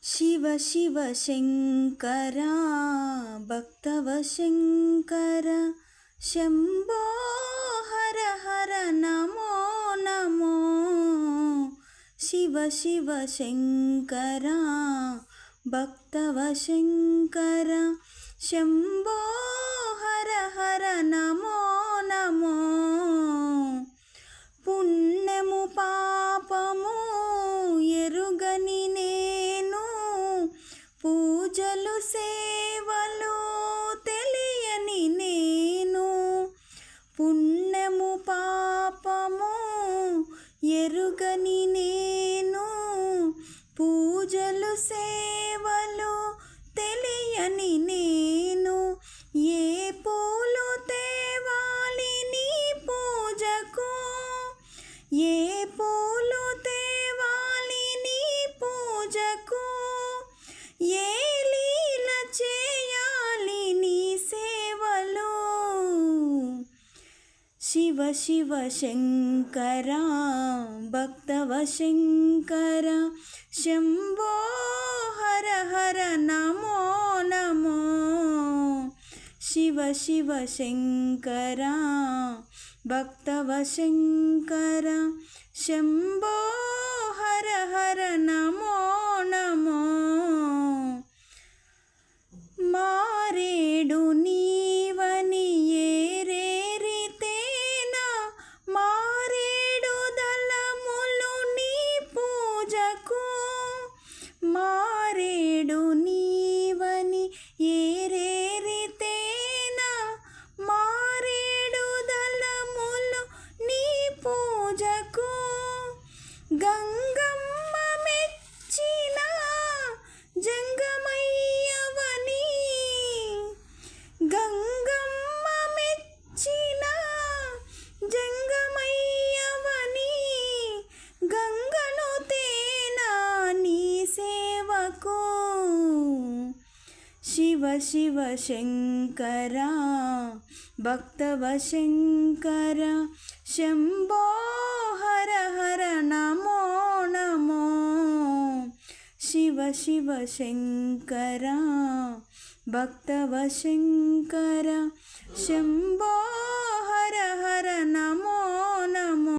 शिव शिव शङ्कर भक्तवशङ्कर शम्भो हर हर नमो नमो। शिव शिव शङ्कर भक्तवशङ्कर शम्भो हर हर नमो नमो। पुण्यमु पापमु ఎరుగని నేను, పూజలు సేవలు తెలియని నేను। పుణ్యము పాపము ఎరుగని నేను, పూజలు సేవలు తెలియని నేను। ఏ పూలు తేవాలి నీ పూజకు, ఏ పూలు తేవాలి నీ పూజకు, ఏ లీల చేయాలి నీ సేవలో। శివ శివ శంకర భక్తవశంకర శంభో హర హర నమో నమో। శివ శివ శంకర భక్తవశంకర శంభో హర హర నమో నమో। మారేడు నీవని ఏరేరితేనా, మారేడు దళములు నీ పూజకు, మారేడు నీవని ఏరేరితేనా, మారేడు దళములు నీ పూజకు। గంగమ్మ మెచ్చిన జంగమయ్యవని, గంగమ్మ మెచ్చిన జంగమయ్యవని, గంగను తేనా నీ సేవకు। శివ శివ శంకర భక్తవశంకర శంభో హర హర నమో నమో। శివ శివ శంకర భక్తవశంకర శంభో హర హర నమో నమో।